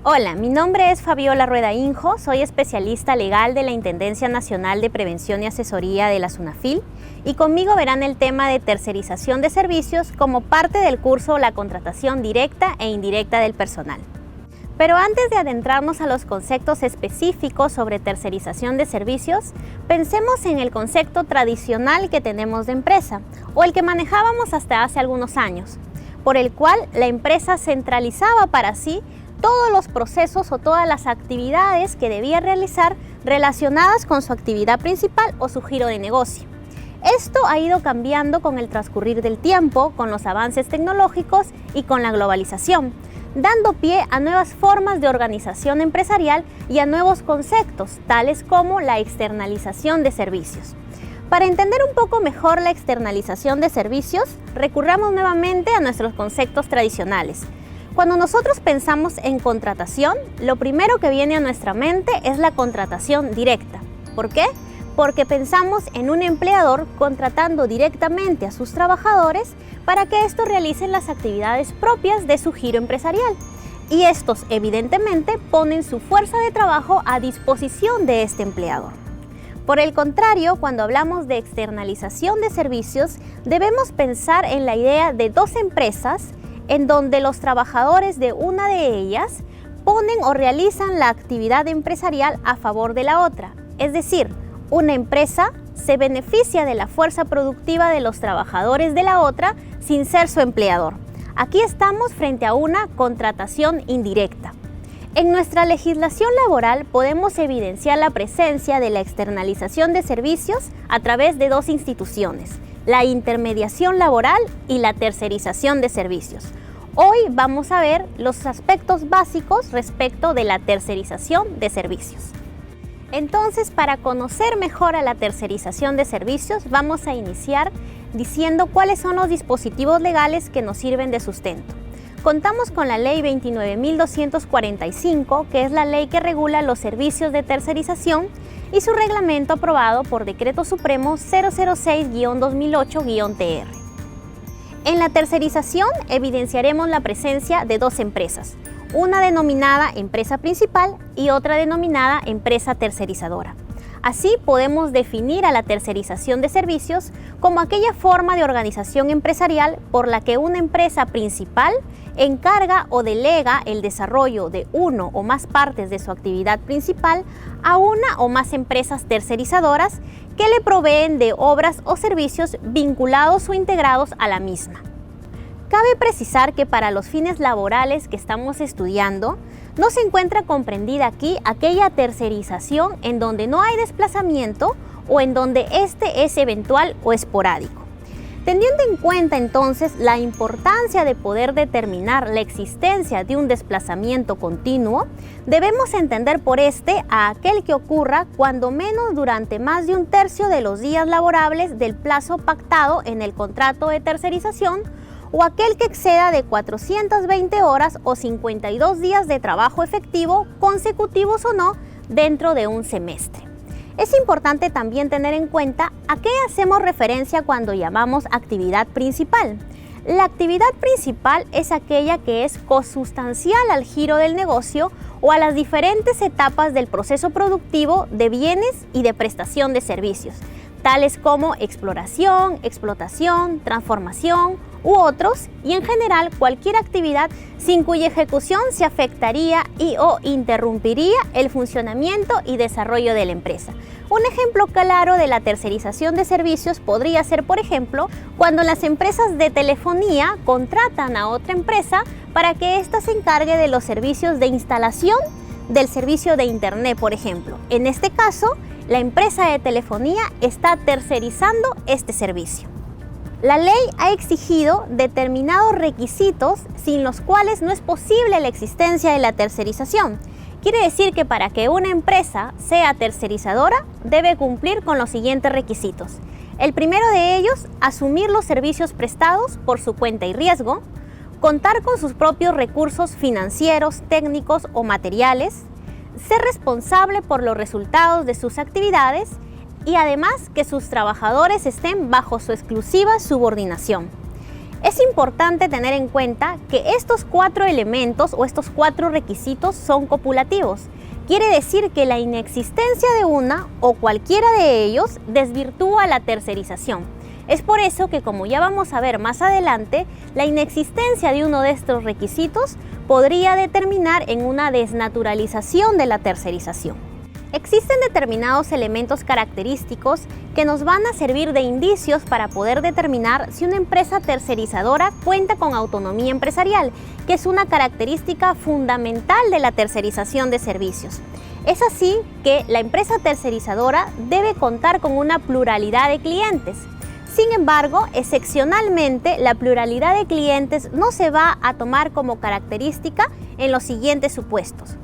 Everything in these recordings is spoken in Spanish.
Hola, mi nombre es Fabiola Rueda Injo, soy especialista legal de la Intendencia Nacional de Prevención y Asesoría de la SUNAFIL y conmigo verán el tema de tercerización de servicios como parte del curso La contratación directa e indirecta del personal. Pero antes de adentrarnos a los conceptos específicos sobre tercerización de servicios, pensemos en el concepto tradicional que tenemos de empresa o el que manejábamos hasta hace algunos años, por el cual la empresa centralizaba para sí todos los procesos o todas las actividades que debía realizar relacionadas con su actividad principal o su giro de negocio. Esto ha ido cambiando con el transcurrir del tiempo, con los avances tecnológicos y con la globalización, dando pie a nuevas formas de organización empresarial y a nuevos conceptos, tales como la externalización de servicios. Para entender un poco mejor la externalización de servicios, recurramos nuevamente a nuestros conceptos tradicionales. Cuando nosotros pensamos en contratación, lo primero que viene a nuestra mente es la contratación directa. ¿Por qué? Porque pensamos en un empleador contratando directamente a sus trabajadores para que estos realicen las actividades propias de su giro empresarial. Y estos, evidentemente, ponen su fuerza de trabajo a disposición de este empleador. Por el contrario, cuando hablamos de externalización de servicios, debemos pensar en la idea de dos empresas en donde los trabajadores de una de ellas ponen o realizan la actividad empresarial a favor de la otra. Es decir, una empresa se beneficia de la fuerza productiva de los trabajadores de la otra sin ser su empleador. Aquí estamos frente a una contratación indirecta. En nuestra legislación laboral podemos evidenciar la presencia de la externalización de servicios a través de dos instituciones: la intermediación laboral y la tercerización de servicios. Hoy vamos a ver los aspectos básicos respecto de la tercerización de servicios. Entonces, para conocer mejor a la tercerización de servicios, vamos a iniciar diciendo cuáles son los dispositivos legales que nos sirven de sustento. Contamos con la Ley 29.245, que es la ley que regula los servicios de tercerización, y su reglamento aprobado por Decreto Supremo 006-2008-TR. En la tercerización evidenciaremos la presencia de dos empresas, una denominada empresa principal y otra denominada empresa tercerizadora. Así podemos definir a la tercerización de servicios como aquella forma de organización empresarial por la que una empresa principal encarga o delega el desarrollo de uno o más partes de su actividad principal a una o más empresas tercerizadoras que le proveen de obras o servicios vinculados o integrados a la misma. Cabe precisar que para los fines laborales que estamos estudiando, no se encuentra comprendida aquí aquella tercerización en donde no hay desplazamiento o en donde este es eventual o esporádico. Teniendo en cuenta entonces la importancia de poder determinar la existencia de un desplazamiento continuo, debemos entender por este a aquel que ocurra cuando menos durante más de un tercio de los días laborables del plazo pactado en el contrato de tercerización, o aquel que exceda de 420 horas o 52 días de trabajo efectivo, consecutivos o no, dentro de un semestre. Es importante también tener en cuenta a qué hacemos referencia cuando llamamos actividad principal. La actividad principal es aquella que es consustancial al giro del negocio o a las diferentes etapas del proceso productivo de bienes y de prestación de servicios, tales como exploración, explotación, transformación u otros, y en general cualquier actividad sin cuya ejecución se afectaría y o interrumpiría el funcionamiento y desarrollo de la empresa. Un ejemplo claro de la tercerización de servicios podría ser, por ejemplo, cuando las empresas de telefonía contratan a otra empresa para que ésta se encargue de los servicios de instalación del servicio de Internet, por ejemplo. En este caso, la empresa de telefonía está tercerizando este servicio. La ley ha exigido determinados requisitos sin los cuales no es posible la existencia de la tercerización. Quiere decir que para que una empresa sea tercerizadora debe cumplir con los siguientes requisitos. El primero de ellos, asumir los servicios prestados por su cuenta y riesgo, contar con sus propios recursos financieros, técnicos o materiales, ser responsable por los resultados de sus actividades y además que sus trabajadores estén bajo su exclusiva subordinación. Es importante tener en cuenta que estos 4 elementos o estos 4 requisitos son copulativos. Quiere decir que la inexistencia de una o cualquiera de ellos desvirtúa la tercerización. Es por eso que, como ya vamos a ver más adelante, la inexistencia de uno de estos requisitos podría determinar en una desnaturalización de la tercerización. Existen determinados elementos característicos que nos van a servir de indicios para poder determinar si una empresa tercerizadora cuenta con autonomía empresarial, que es una característica fundamental de la tercerización de servicios. Es así que la empresa tercerizadora debe contar con una pluralidad de clientes. Sin embargo, excepcionalmente, la pluralidad de clientes no se va a tomar como característica en los siguientes supuestos.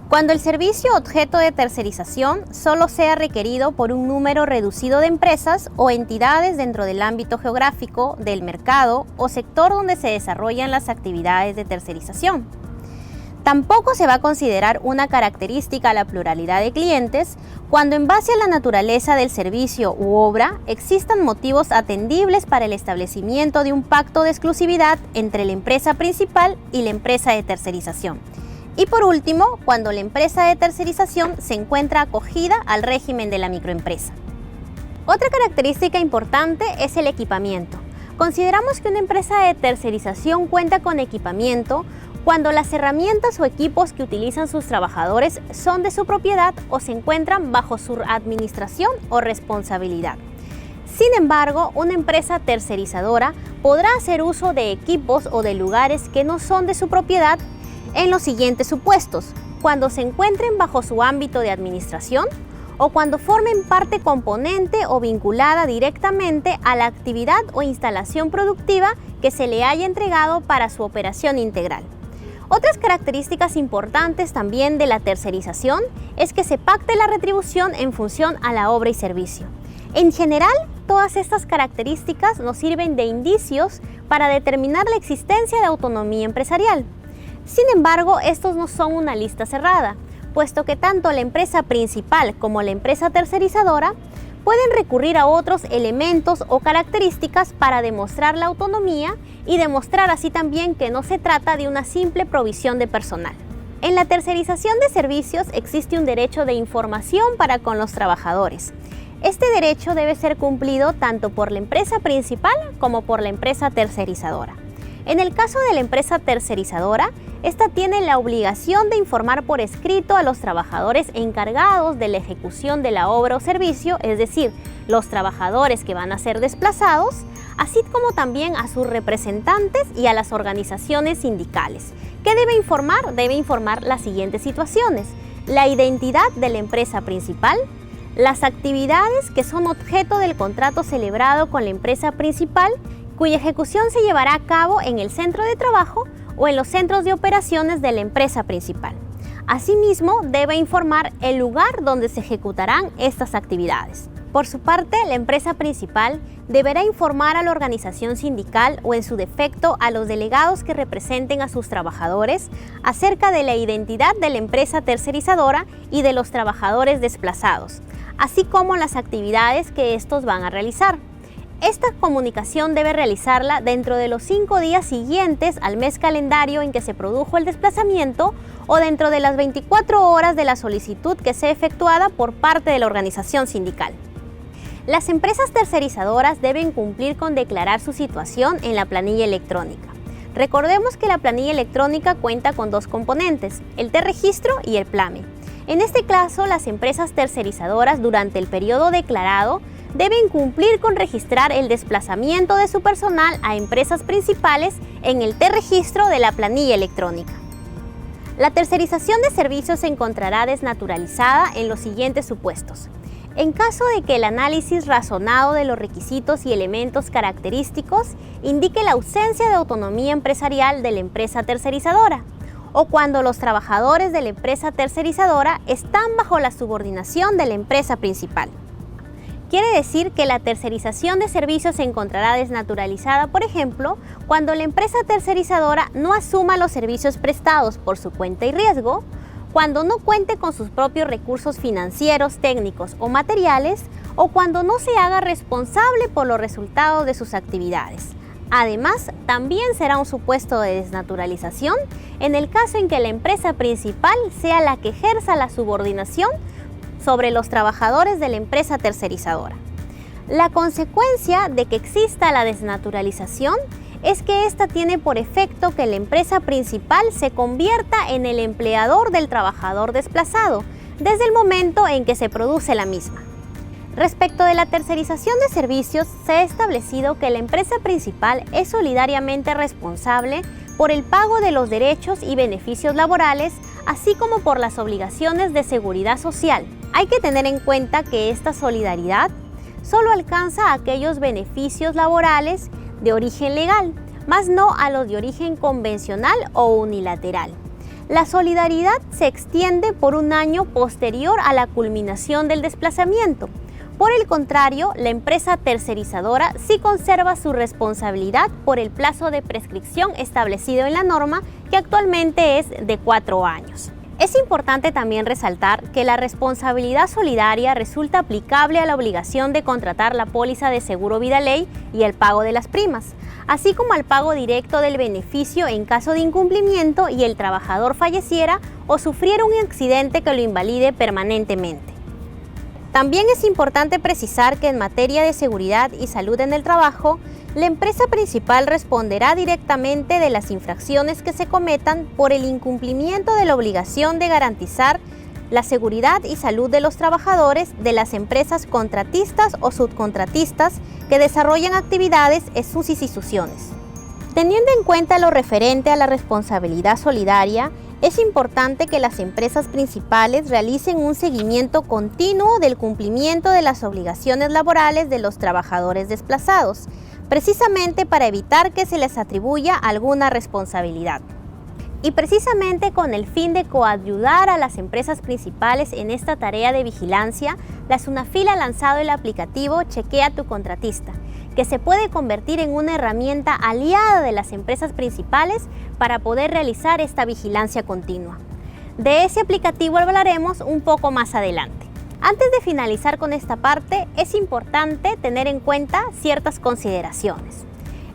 Cuando el servicio objeto de tercerización solo sea requerido por un número reducido de empresas o entidades dentro del ámbito geográfico, del mercado o sector donde se desarrollan las actividades de tercerización. Tampoco se va a considerar una característica la pluralidad de clientes cuando, en base a la naturaleza del servicio u obra, existan motivos atendibles para el establecimiento de un pacto de exclusividad entre la empresa principal y la empresa de tercerización. Y por último, cuando la empresa de tercerización se encuentra acogida al régimen de la microempresa. Otra característica importante es el equipamiento. Consideramos que una empresa de tercerización cuenta con equipamiento cuando las herramientas o equipos que utilizan sus trabajadores son de su propiedad o se encuentran bajo su administración o responsabilidad. Sin embargo, una empresa tercerizadora podrá hacer uso de equipos o de lugares que no son de su propiedad en los siguientes supuestos: cuando se encuentren bajo su ámbito de administración o cuando formen parte componente o vinculada directamente a la actividad o instalación productiva que se le haya entregado para su operación integral. Otras características importantes también de la tercerización es que se pacte la retribución en función a la obra y servicio. En general, todas estas características nos sirven de indicios para determinar la existencia de autonomía empresarial. Sin embargo, estos no son una lista cerrada, puesto que tanto la empresa principal como la empresa tercerizadora pueden recurrir a otros elementos o características para demostrar la autonomía y demostrar así también que no se trata de una simple provisión de personal. En la tercerización de servicios existe un derecho de información para con los trabajadores. Este derecho debe ser cumplido tanto por la empresa principal como por la empresa tercerizadora. En el caso de la empresa tercerizadora, esta tiene la obligación de informar por escrito a los trabajadores encargados de la ejecución de la obra o servicio, es decir, los trabajadores que van a ser desplazados, así como también a sus representantes y a las organizaciones sindicales. ¿Qué debe informar? Debe informar las siguientes situaciones: la identidad de la empresa principal, las actividades que son objeto del contrato celebrado con la empresa principal, cuya ejecución se llevará a cabo en el centro de trabajo o en los centros de operaciones de la empresa principal. Asimismo, debe informar el lugar donde se ejecutarán estas actividades. Por su parte, la empresa principal deberá informar a la organización sindical o, en su defecto, a los delegados que representen a sus trabajadores acerca de la identidad de la empresa tercerizadora y de los trabajadores desplazados, así como las actividades que estos van a realizar. Esta comunicación debe realizarla dentro de los 5 días siguientes al mes calendario en que se produjo el desplazamiento o dentro de las 24 horas de la solicitud que sea efectuada por parte de la organización sindical. Las empresas tercerizadoras deben cumplir con declarar su situación en la planilla electrónica. Recordemos que la planilla electrónica cuenta con 2 componentes, el T-registro y el PLAME. En este caso, las empresas tercerizadoras durante el periodo declarado deben cumplir con registrar el desplazamiento de su personal a empresas principales en el T-registro de la planilla electrónica. La tercerización de servicios se encontrará desnaturalizada en los siguientes supuestos: en caso de que el análisis razonado de los requisitos y elementos característicos indique la ausencia de autonomía empresarial de la empresa tercerizadora, o cuando los trabajadores de la empresa tercerizadora están bajo la subordinación de la empresa principal. Quiere decir que la tercerización de servicios se encontrará desnaturalizada, por ejemplo, cuando la empresa tercerizadora no asuma los servicios prestados por su cuenta y riesgo, cuando no cuente con sus propios recursos financieros, técnicos o materiales, o cuando no se haga responsable por los resultados de sus actividades. Además, también será un supuesto de desnaturalización en el caso en que la empresa principal sea la que ejerza la subordinación sobre los trabajadores de la empresa tercerizadora. La consecuencia de que exista la desnaturalización es que esta tiene por efecto que la empresa principal se convierta en el empleador del trabajador desplazado desde el momento en que se produce la misma. Respecto de la tercerización de servicios, se ha establecido que la empresa principal es solidariamente responsable por el pago de los derechos y beneficios laborales, así como por las obligaciones de seguridad social. Hay que tener en cuenta que esta solidaridad solo alcanza a aquellos beneficios laborales de origen legal, más no a los de origen convencional o unilateral. La solidaridad se extiende por un año posterior a la culminación del desplazamiento. Por el contrario, la empresa tercerizadora sí conserva su responsabilidad por el plazo de prescripción establecido en la norma, que actualmente es de 4 años. Es importante también resaltar que la responsabilidad solidaria resulta aplicable a la obligación de contratar la póliza de seguro vida ley y el pago de las primas, así como al pago directo del beneficio en caso de incumplimiento y el trabajador falleciera o sufriera un accidente que lo invalide permanentemente. También es importante precisar que en materia de seguridad y salud en el trabajo, la empresa principal responderá directamente de las infracciones que se cometan por el incumplimiento de la obligación de garantizar la seguridad y salud de los trabajadores de las empresas contratistas o subcontratistas que desarrollan actividades en sus instituciones. Teniendo en cuenta lo referente a la responsabilidad solidaria, es importante que las empresas principales realicen un seguimiento continuo del cumplimiento de las obligaciones laborales de los trabajadores desplazados, precisamente para evitar que se les atribuya alguna responsabilidad. Y precisamente con el fin de coayudar a las empresas principales en esta tarea de vigilancia, la SUNAFIL ha lanzado el aplicativo Chequea a tu contratista, que se puede convertir en una herramienta aliada de las empresas principales para poder realizar esta vigilancia continua. De ese aplicativo hablaremos un poco más adelante. Antes de finalizar con esta parte, es importante tener en cuenta ciertas consideraciones.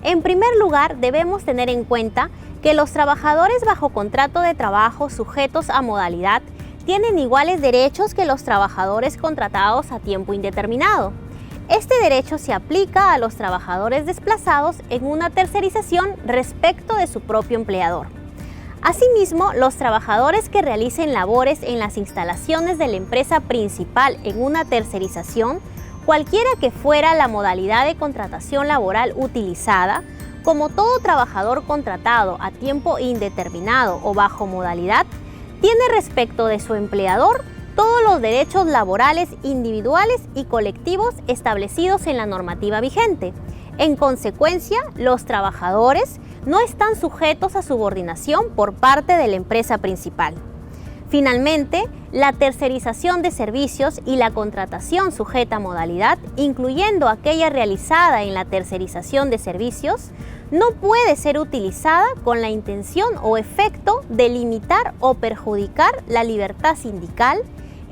En primer lugar, debemos tener en cuenta que los trabajadores bajo contrato de trabajo sujetos a modalidad tienen iguales derechos que los trabajadores contratados a tiempo indeterminado. Este derecho se aplica a los trabajadores desplazados en una tercerización respecto de su propio empleador. Asimismo, los trabajadores que realicen labores en las instalaciones de la empresa principal en una tercerización, cualquiera que fuera la modalidad de contratación laboral utilizada, como todo trabajador contratado a tiempo indeterminado o bajo modalidad, tiene respecto de su empleador todos los derechos laborales individuales y colectivos establecidos en la normativa vigente. En consecuencia, los trabajadores no están sujetos a subordinación por parte de la empresa principal. Finalmente, la tercerización de servicios y la contratación sujeta a modalidad, incluyendo aquella realizada en la tercerización de servicios, no puede ser utilizada con la intención o efecto de limitar o perjudicar la libertad sindical,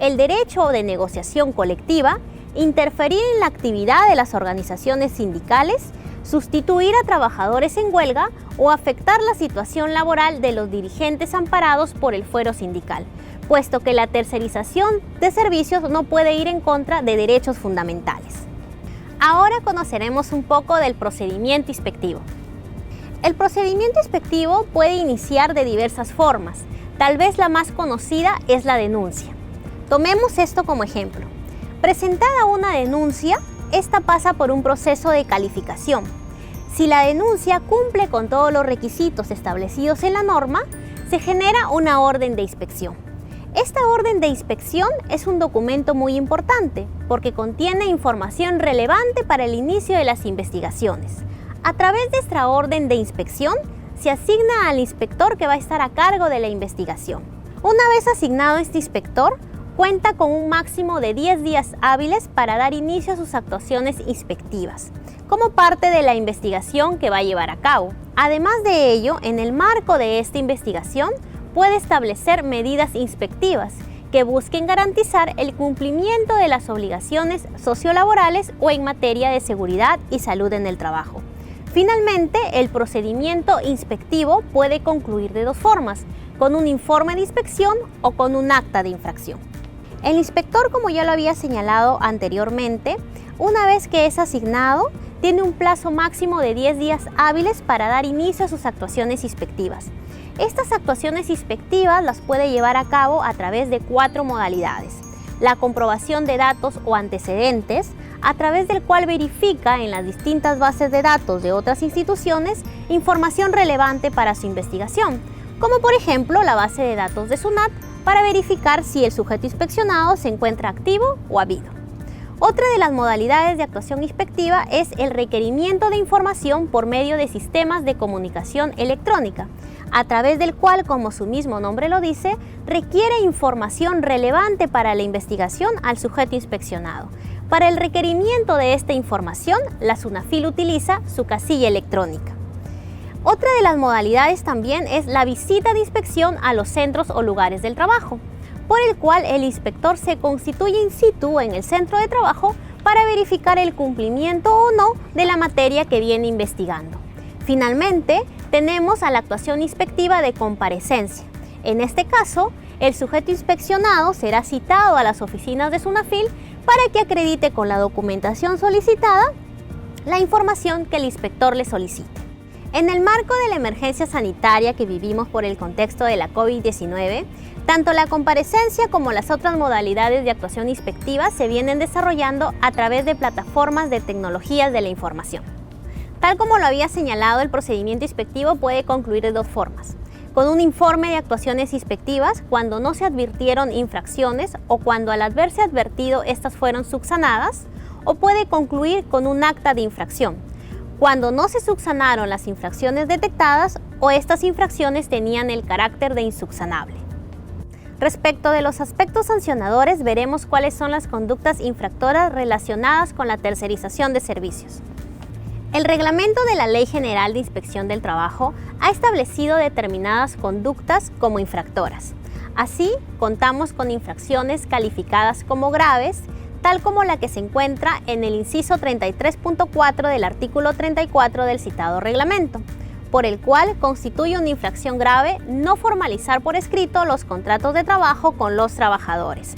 el derecho de negociación colectiva, interferir en la actividad de las organizaciones sindicales, sustituir a trabajadores en huelga o afectar la situación laboral de los dirigentes amparados por el fuero sindical, puesto que la tercerización de servicios no puede ir en contra de derechos fundamentales. Ahora conoceremos un poco del procedimiento inspectivo. El procedimiento inspectivo puede iniciar de diversas formas. Tal vez la más conocida es la denuncia. Tomemos esto como ejemplo. Presentada una denuncia, esta pasa por un proceso de calificación. Si la denuncia cumple con todos los requisitos establecidos en la norma, se genera una orden de inspección. Esta orden de inspección es un documento muy importante porque contiene información relevante para el inicio de las investigaciones. A través de esta orden de inspección, se asigna al inspector que va a estar a cargo de la investigación. Una vez asignado este inspector, cuenta con un máximo de 10 días hábiles para dar inicio a sus actuaciones inspectivas, como parte de la investigación que va a llevar a cabo. Además de ello, en el marco de esta investigación, puede establecer medidas inspectivas que busquen garantizar el cumplimiento de las obligaciones sociolaborales o en materia de seguridad y salud en el trabajo. Finalmente, el procedimiento inspectivo puede concluir de dos formas: con un informe de inspección o con un acta de infracción. El inspector, como ya lo había señalado anteriormente, una vez que es asignado, tiene un plazo máximo de 10 días hábiles para dar inicio a sus actuaciones inspectivas. Estas actuaciones inspectivas las puede llevar a cabo a través de 4 modalidades: la comprobación de datos o antecedentes, a través del cual verifica en las distintas bases de datos de otras instituciones información relevante para su investigación, como por ejemplo la base de datos de SUNAT, para verificar si el sujeto inspeccionado se encuentra activo o habido. Otra de las modalidades de actuación inspectiva es el requerimiento de información por medio de sistemas de comunicación electrónica, a través del cual, como su mismo nombre lo dice, requiere información relevante para la investigación al sujeto inspeccionado. Para el requerimiento de esta información, la SUNAFIL utiliza su casilla electrónica. Otra de las modalidades también es la visita de inspección a los centros o lugares del trabajo, por el cual el inspector se constituye in situ en el centro de trabajo para verificar el cumplimiento o no de la materia que viene investigando. Finalmente, tenemos a la actuación inspectiva de comparecencia. En este caso, el sujeto inspeccionado será citado a las oficinas de SUNAFIL para que acredite con la documentación solicitada la información que el inspector le solicite. En el marco de la emergencia sanitaria que vivimos por el contexto de la COVID-19, tanto la comparecencia como las otras modalidades de actuación inspectiva se vienen desarrollando a través de plataformas de tecnologías de la información. Tal como lo había señalado, el procedimiento inspectivo puede concluir de dos formas: con un informe de actuaciones inspectivas cuando no se advirtieron infracciones o cuando al haberse advertido estas fueron subsanadas, o puede concluir con un acta de infracción cuando no se subsanaron las infracciones detectadas o estas infracciones tenían el carácter de insubsanable. Respecto de los aspectos sancionadores, veremos cuáles son las conductas infractoras relacionadas con la tercerización de servicios. El reglamento de la Ley General de Inspección del Trabajo ha establecido determinadas conductas como infractoras. Así, contamos con infracciones calificadas como graves, tal como la que se encuentra en el inciso 33.4 del artículo 34 del citado reglamento, por el cual constituye una infracción grave no formalizar por escrito los contratos de trabajo con los trabajadores.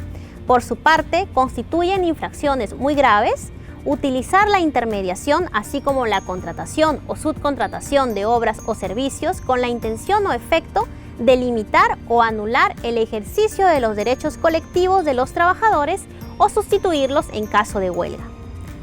Por su parte, constituyen infracciones muy graves utilizar la intermediación, así como la contratación o subcontratación de obras o servicios con la intención o efecto de limitar o anular el ejercicio de los derechos colectivos de los trabajadores o sustituirlos en caso de huelga.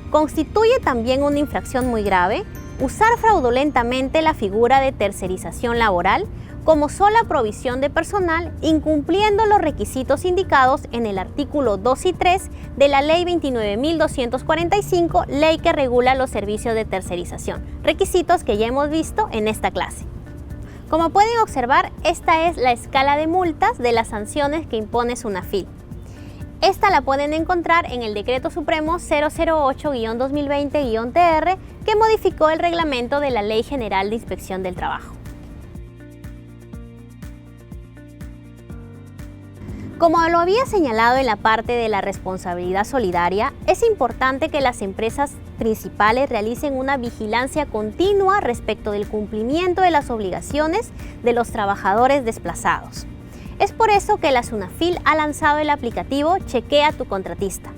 Constituye también una infracción muy grave usar fraudulentamente la figura de tercerización laboral como sola provisión de personal, incumpliendo los requisitos indicados en el artículo 2 y 3 de la Ley 29.245, ley que regula los servicios de tercerización, requisitos que ya hemos visto en esta clase. Como pueden observar, esta es la escala de multas de las sanciones que impone SUNAFIL. Esta la pueden encontrar en el Decreto Supremo 008-2020-TR, que modificó el reglamento de la Ley General de Inspección del Trabajo. Como lo había señalado en la parte de la responsabilidad solidaria, es importante que las empresas principales realicen una vigilancia continua respecto del cumplimiento de las obligaciones de los trabajadores desplazados. Es por eso que la SUNAFIL ha lanzado el aplicativo Chequea tu contratista.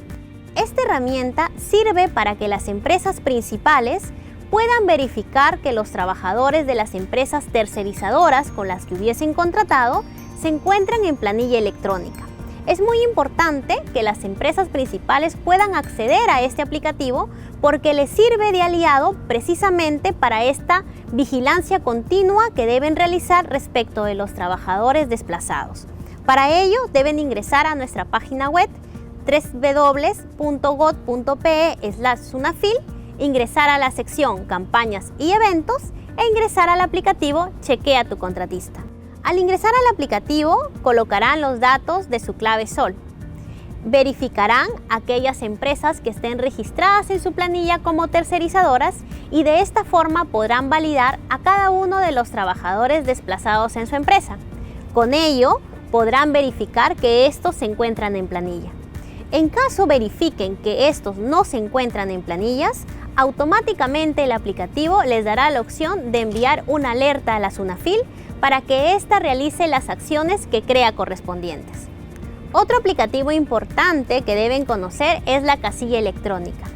Esta herramienta sirve para que las empresas principales puedan verificar que los trabajadores de las empresas tercerizadoras con las que hubiesen contratado se encuentran en planilla electrónica. Es muy importante que las empresas principales puedan acceder a este aplicativo porque les sirve de aliado precisamente para esta vigilancia continua que deben realizar respecto de los trabajadores desplazados. Para ello deben ingresar a nuestra página web www.gov.pe/SUNAFIL, ingresar a la sección Campañas y Eventos e ingresar al aplicativo Chequea tu contratista. Al ingresar al aplicativo, colocarán los datos de su clave SOL. Verificarán aquellas empresas que estén registradas en su planilla como tercerizadoras y de esta forma podrán validar a cada uno de los trabajadores desplazados en su empresa. Con ello, podrán verificar que estos se encuentran en planilla. En caso verifiquen que estos no se encuentran en planillas, automáticamente el aplicativo les dará la opción de enviar una alerta a la SUNAFIL para que ésta realice las acciones que crea correspondientes. Otro aplicativo importante que deben conocer es la casilla electrónica.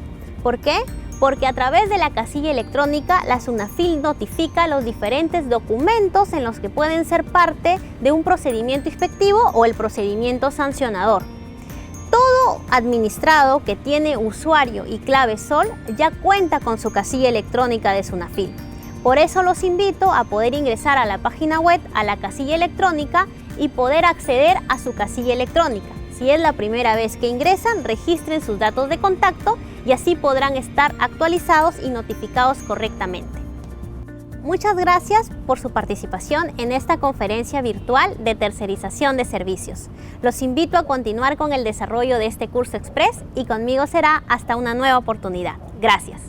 ¿Por qué? Porque a través de la casilla electrónica la SUNAFIL notifica los diferentes documentos en los que pueden ser parte de un procedimiento inspectivo o el procedimiento sancionador. Todo administrado que tiene usuario y clave SOL ya cuenta con su casilla electrónica de SUNAFIL. Por eso los invito a poder ingresar a la página web, a la casilla electrónica y poder acceder a su casilla electrónica. Si es la primera vez que ingresan, registren sus datos de contacto y así podrán estar actualizados y notificados correctamente. Muchas gracias por su participación en esta conferencia virtual de tercerización de servicios. Los invito a continuar con el desarrollo de este curso express y conmigo será hasta una nueva oportunidad. Gracias.